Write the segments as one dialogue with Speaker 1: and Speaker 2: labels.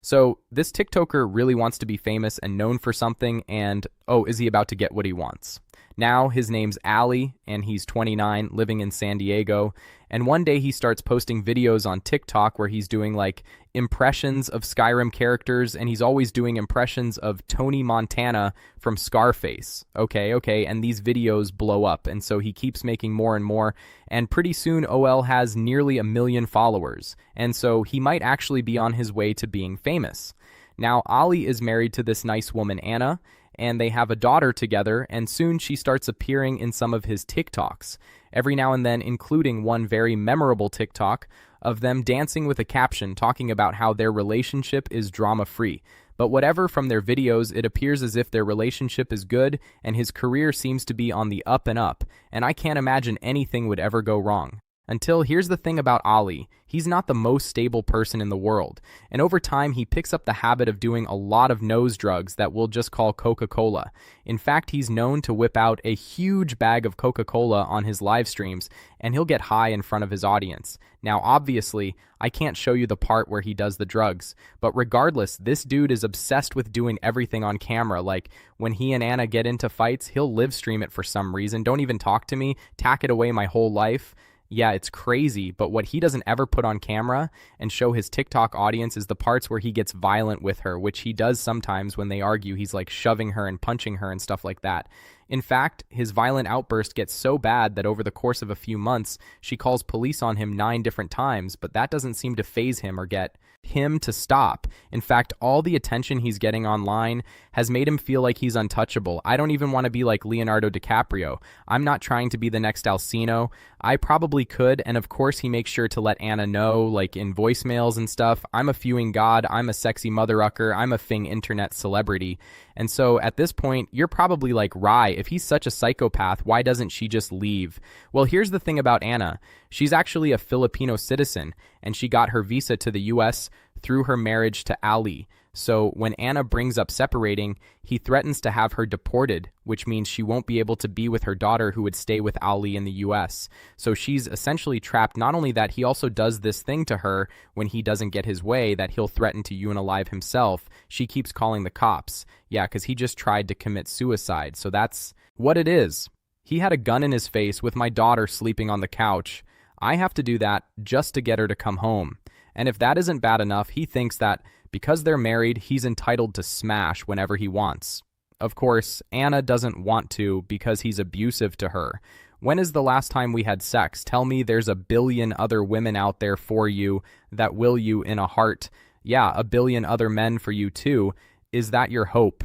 Speaker 1: So this TikToker really wants to be famous and known for something, and oh, is he about to get what he wants? Now his name's Ali, and he's 29, living in San Diego, and one day he starts posting videos on TikTok where he's doing like impressions of Skyrim characters, and he's always doing impressions of Tony Montana from Scarface. Okay, and these videos blow up, and so he keeps making more and more, and pretty soon OL has nearly 1 million followers, and so he might actually be on his way to being famous. Now, Ali is married to this nice woman, Anna, and they have a daughter together, and soon she starts appearing in some of his TikToks, every now and then including one very memorable TikTok of them dancing with a caption talking about how their relationship is drama-free. But whatever from their videos, it appears as if their relationship is good, and his career seems to be on the up and up, and I can't imagine anything would ever go wrong. Until, here's the thing about Ali, he's not the most stable person in the world, and over time he picks up the habit of doing a lot of nose drugs that we'll just call Coca-Cola. In fact, he's known to whip out a huge bag of Coca-Cola on his live streams, and he'll get high in front of his audience. Now, obviously, I can't show you the part where he does the drugs, but regardless, this dude is obsessed with doing everything on camera. Like, when he and Anna get into fights, he'll live stream it for some reason, don't even talk to me, tack it away my whole life. Yeah, it's crazy, but what he doesn't ever put on camera and show his TikTok audience is the parts where he gets violent with her, which he does sometimes when they argue. He's like shoving her and punching her and stuff like that. In fact, his violent outburst gets so bad that over the course of a few months, she calls police on him 9 different times, but that doesn't seem to faze him or get him to stop. In fact, all the attention he's getting online has made him feel like he's untouchable. I don't even want to be like Leonardo DiCaprio. I'm not trying to be the next Alcino. I probably could, and of course he makes sure to let Anna know, like in voicemails and stuff, I'm a fewing god, I'm a sexy mother-ucker, I'm a Fing internet celebrity. And so at this point, you're probably like, Rai, if he's such a psychopath, why doesn't she just leave? Well, here's the thing about Anna. She's actually a Filipino citizen, and she got her visa to the US through her marriage to Ali. So when Anna brings up separating, he threatens to have her deported, which means she won't be able to be with her daughter who would stay with Ali in the US. So she's essentially trapped. Not only that, he also does this thing to her when he doesn't get his way that he'll threaten to unalive himself. She keeps calling the cops. Yeah, because he just tried to commit suicide. So that's what it is. He had a gun in his face with my daughter sleeping on the couch. I have to do that just to get her to come home. And if that isn't bad enough, he thinks that because they're married, he's entitled to smash whenever he wants. Of course, Anna doesn't want to because he's abusive to her. When is the last time we had sex? Tell me there's 1 billion other women out there for you that will you in a heart. Yeah, 1 billion other men for you too. Is that your hope?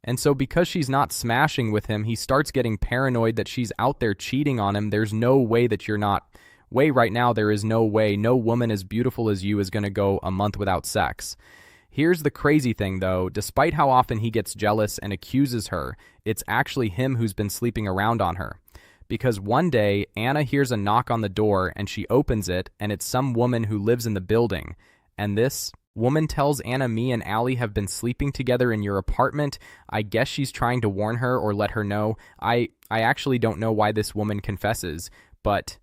Speaker 1: And so because she's not smashing with him, he starts getting paranoid that she's out there cheating on him. There's no way that you're not. Right now, there is no way. No woman as beautiful as you is going to go a month without sex. Here's the crazy thing, though. Despite how often he gets jealous and accuses her, it's actually him who's been sleeping around on her. Because one day, Anna hears a knock on the door, and she opens it, and it's some woman who lives in the building. And this woman tells Anna, me and Ali have been sleeping together in your apartment. I guess she's trying to warn her or let her know. I actually don't know why this woman confesses, but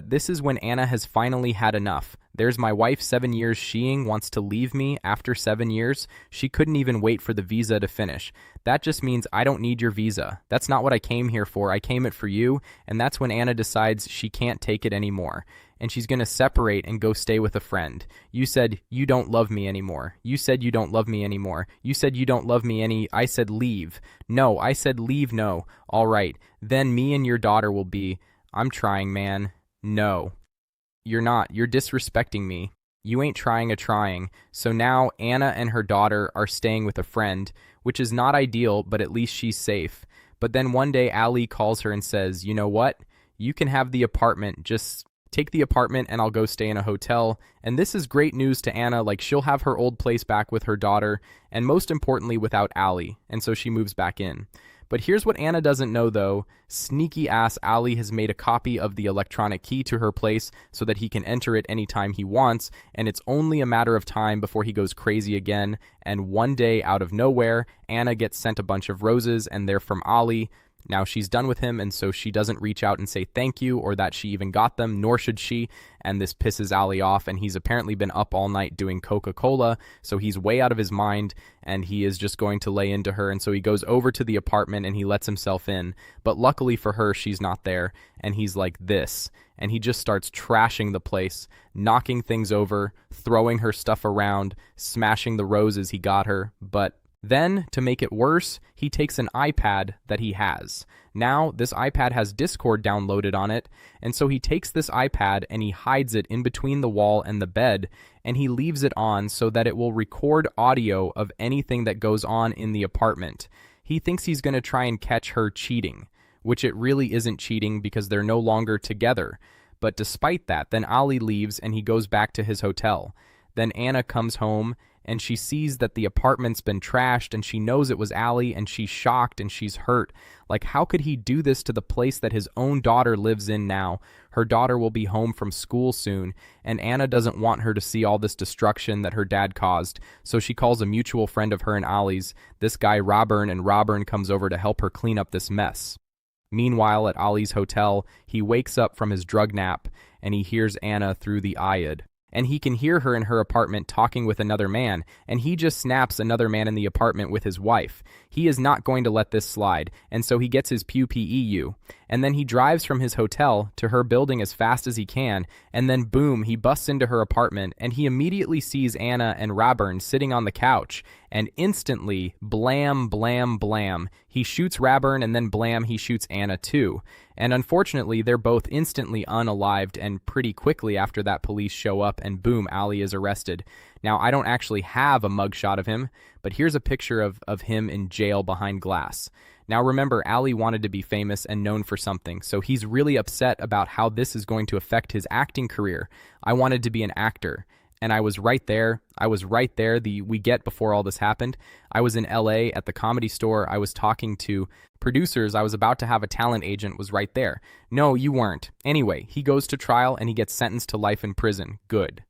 Speaker 1: this is when Anna has finally had enough. There's my wife, 7 years sheeing, wants to leave me after 7 years. She couldn't even wait for the visa to finish. That just means I don't need your visa. That's not what I came here for. I came it for you, and that's when Anna decides she can't take it anymore. And she's going to separate and go stay with a friend. You said you don't love me anymore. You said you don't love me anymore. You said you don't love me any. I said leave. No, I said leave, no. All right, then me and your daughter will be. I'm trying, man. No, you're not. You're disrespecting me. You ain't trying a trying. So now Anna and her daughter are staying with a friend, which is not ideal, but at least she's safe. But then one day Ali calls her and says, you know what? You can have the apartment. Just take the apartment and I'll go stay in a hotel. And this is great news to Anna. Like, she'll have her old place back with her daughter, and most importantly without Ali. And so she moves back in. But here's what Anna doesn't know, though. Sneaky-ass Ali has made a copy of the electronic key to her place so that he can enter it anytime he wants, and it's only a matter of time before he goes crazy again. And one day, out of nowhere, Anna gets sent a bunch of roses, and they're from Ali. Now she's done with him, and so she doesn't reach out and say thank you or that she even got them, nor should she, and this pisses Ali off, and he's apparently been up all night doing Coca-Cola, so he's way out of his mind, and he is just going to lay into her, and so he goes over to the apartment and he lets himself in, but luckily for her, she's not there, and he's like this, and he just starts trashing the place, knocking things over, throwing her stuff around, smashing the roses he got her, but then, to make it worse, he takes an iPad that he has. Now, this iPad has Discord downloaded on it, and so he takes this iPad and he hides it in between the wall and the bed, and he leaves it on so that it will record audio of anything that goes on in the apartment. He thinks he's going to try and catch her cheating, which it really isn't cheating because they're no longer together. But despite that, then Ali leaves and he goes back to his hotel. Then Anna comes home and she sees that the apartment's been trashed and she knows it was Ali and she's shocked and she's hurt. Like, how could he do this to the place that his own daughter lives in now? Her daughter will be home from school soon, and Anna doesn't want her to see all this destruction that her dad caused, so she calls a mutual friend of her and Ali's, this guy Rayburn, and Rayburn comes over to help her clean up this mess. Meanwhile, at Ali's hotel, he wakes up from his drug nap and he hears Anna through the IOD. And he can hear her in her apartment talking with another man, and he just snaps another man in the apartment with his wife. He is not going to let this slide, and so he gets his PEU. And then he drives from his hotel to her building as fast as he can, and then boom, he busts into her apartment, and he immediately sees Anna and Rayburn sitting on the couch, and instantly, blam, blam, blam, he shoots Rayburn, and then blam, he shoots Anna too. And unfortunately, they're both instantly unalived, and pretty quickly after that, police show up, and boom, Ali is arrested. Now, I don't actually have a mugshot of him, but here's a picture of him in jail behind glass. Now remember, Ali wanted to be famous and known for something, so he's really upset about how this is going to affect his acting career. I wanted to be an actor, and I was right there. We get before all this happened. I was in LA at the Comedy Store. I was talking to producers. I was about to have a talent agent, was right there. No, you weren't. Anyway, he goes to trial and he gets sentenced to life in prison. Good.